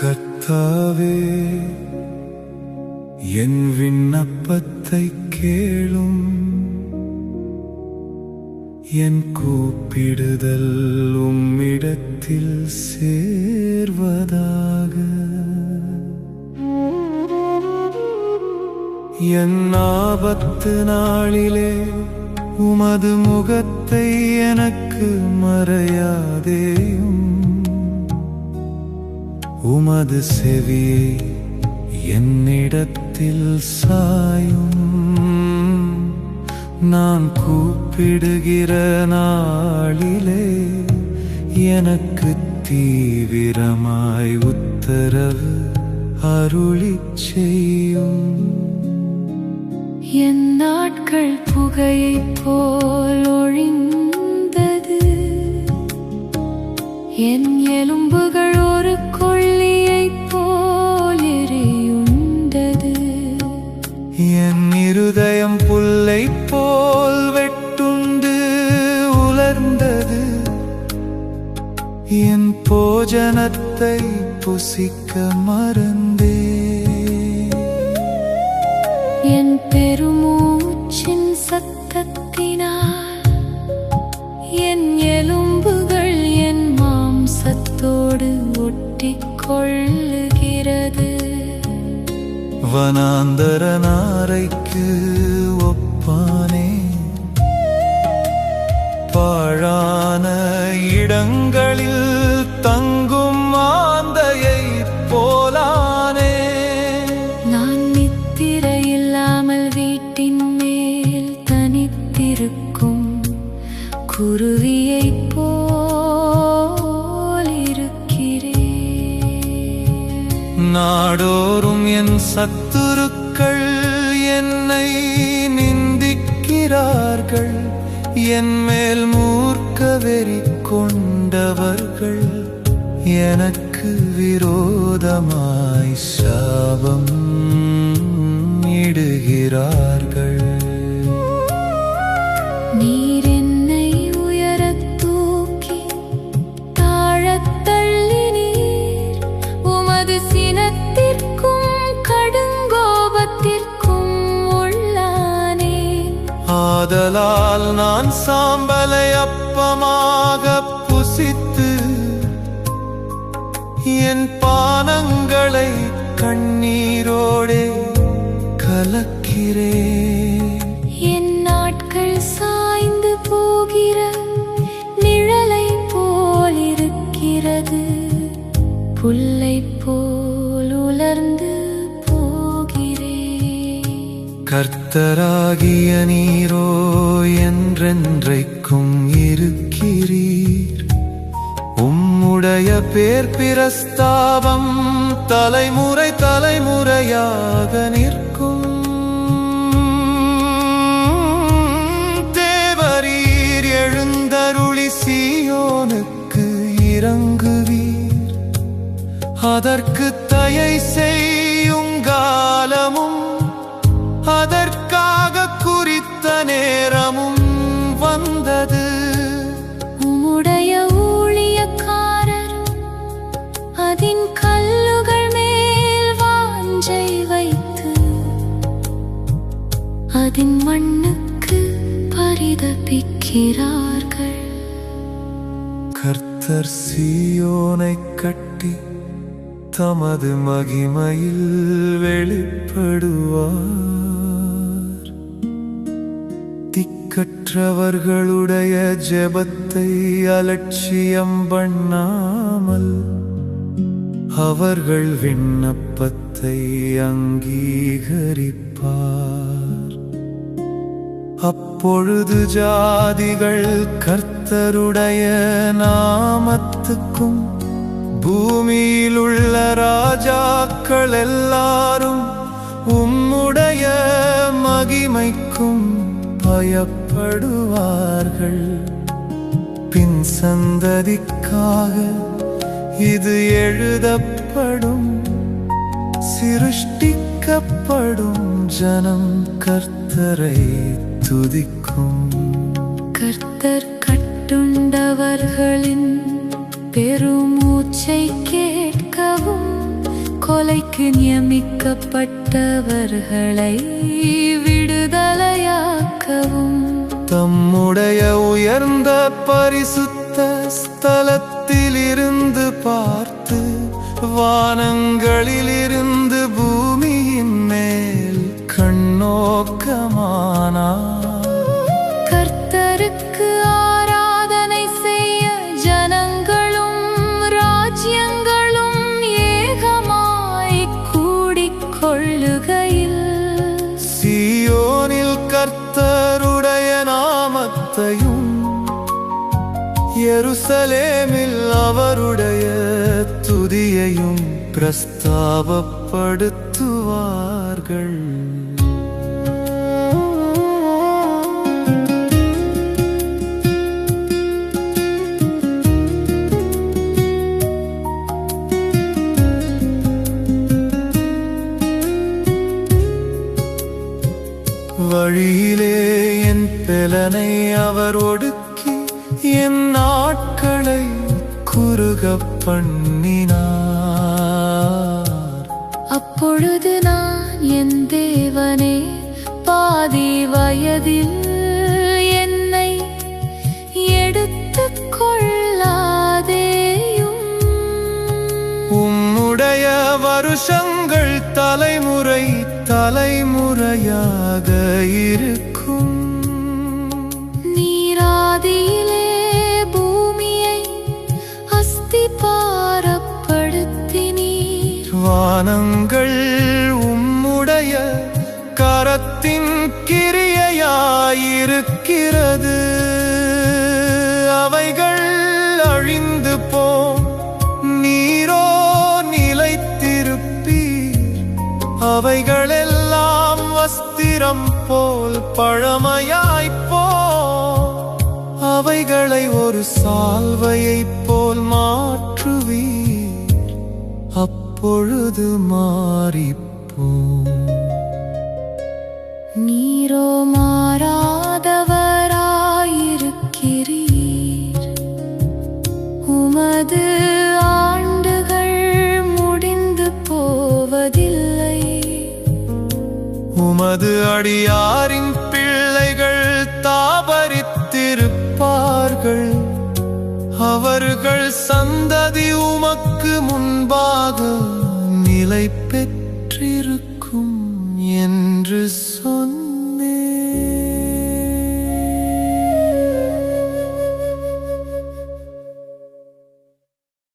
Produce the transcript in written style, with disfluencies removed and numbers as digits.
கர்த்தாவே, என் விண்ணப்பத்தை கேளும். என் கூப்பிடுதல் உம்மிடத்தில் சேர்வதாக. என் ஆபத்து நாளிலே உமது முகத்தை எனக்கு மறையாதேயும். உமது செவியை என்னிடத்தில் சாயும். நான் கூப்பிடுகிற நாளிலே எனக்கு தீவிரமாய் உத்தரவு அருளிச் செய்யும். என் நாட்கள் புகையைப் போல் ஒழிந்தது. என் எலும்புகள் ஒரு கொள்ளியைப் போல் எரியுண்டது. என் இருதயம் புல்லைப் போல் வெட்டுண்டு உலர்ந்தது. என் போஜனத்தை புசிக்க மறந்தே. என் பெருமூச்சின் சத்தத்தினால் என் எலும்புகள் என் மாம்சத்தோடு ஒட்டிக் கொள்ளுகிறது. வனாந்தர நாரைக்கு ஒப்பானே, பாழான இடங்களில் தங்கும் ஆந்தையைப் போலானே. நான் நித்திரையில்லாமல் வீட்டின் மேல் தனித்திருக்கும் குருவியைப் போல் இருக்கிறேன். நாடோறும் என் சத்துருக்கள் என்னை நிந்திக்கிறார்கள். என் மேல் மூர்க்க வெறி கொண்டவர்கள் எனக்கு விரோதமாய் சாபம் இடுகிறார்கள். நீர் என்னை உயரத் தூக்கி தாழத் தள்ளினீர். உமது சினத்திற்கும் கடுங்கோபத்திற்கும் உள்ளானேன். ஆதலால் நான் சாம்பலை அப்பமாக புசித்து என் பானங்களை கண்ணீரோடே கலக்கிறேன். என் நாட்கள் சாய்ந்து போகிற நிழலை போல் இருக்கிறது. புல்லைப் போல் உலர்ந்து போகிறேன். கர்த்தராகிய நீரோ என்றென்றைக்கும் இருக்கிறீர். உம்முடைய பேர் பிரஸ்தாபம் தலைமுறை தலைமுறையாக நிற்கும். தேவரீர் எழுந்தருளி சீயோனுக்கு இறங்குவீர். அதற்கு தயை செய்யுங்காலமும் அதற்காக குறித்த நேரமும் வந்தது. உம்முடைய ஊழியக்காரர் அதின் கல்லுகள் மேல் வாஞ்சை வைத்து அதின் மண்ணுக்கு பரிதபிக்கிறார்கள். கர்த்தர் சீயோனைக் கட்டி தமது மகிமையில் வெளிப்படுவார். திக்கற்றவர்களுடைய ஜெபத்தை அலட்சியம் பண்ணாமல் அவர்கள் விண்ணப்பத்தை அங்கீகரிப்பார். அப்பொழுது ஜாதிகள் கர்த்தருடைய நாமத்துக்கும் பூமியில் உள்ள ராஜாக்கள் எல்லாரும் உம்முடைய மகிமைக்கும் பயப்படுவார்கள். பின் சந்ததிக்காக இது எழுதப்படும். சிருஷ்டிக்கப்படும் ஜனம் கர்த்தரை துதிக்கும். கர்த்தர் கட்டுண்டவர்களின் பெருமூச்சை கேட்கவும் கொலைக்கு நியமிக்கப்பட்டவர்களை விடுதலையாக்கவும் தம்முடைய உயர்ந்த பரிசுத்த ஸ்தலத்திலிருந்து பார்த்து வானங்களிலிருந்து பூமியின் மேல் கண்ணோக்கமானார். கர்த்தருக்கு ஆராதனை செய்ய ஜனங்களும் ராஜ்யங்களும் ஏகமாய் கூடிக்கொள்ளுகையில் சீயோனில் கர்த்தருடைய நாமத்தையும் எருசலேமில் அவருடைய துதியையும் பிரஸ்தாபப்படுத்துவார்கள். வழியிலே என் பெலனை அவர் ஒடுக்கி என் நாட்களை குறுகப் பண்ணினார். அப்பொழுது நான் என் தேவனே பாதி வயதில் என்னை எடுத்துக் கொள்ளாதேயும். உம்முடைய வருஷங்கள் தலைமுறை தலைமுறையாக இருக்கும். நீராதியிலே பூமியை அஸ்திபாரப்படுத்தினீர். வானங்கள் உம்முடைய கரத்தின் கிரியையாயிருக்கிறது. அவைகள் அழிந்து போம், நீரோ நிலைத்திருப்பீர். அவைகளெல்லாம் வஸ்திரம் போல் பழமையாய்ப்போ. அவைகளை ஒரு சால்வையைப் போல் மாற்றுவீர். அப்பொழுது மாறிப்போம். நீரோ மாறாதவராயிருக்கிறீர். உமது ஆண்டுகள் முடிந்து போவதில்லை. உமது அடியாரின் பிள்ளைகள் தாபரித்திருப்பார்கள். அவர்கள் சந்ததி உமக்கு முன்பாக நிலை பெற்றிருக்கும் என்று சொல்.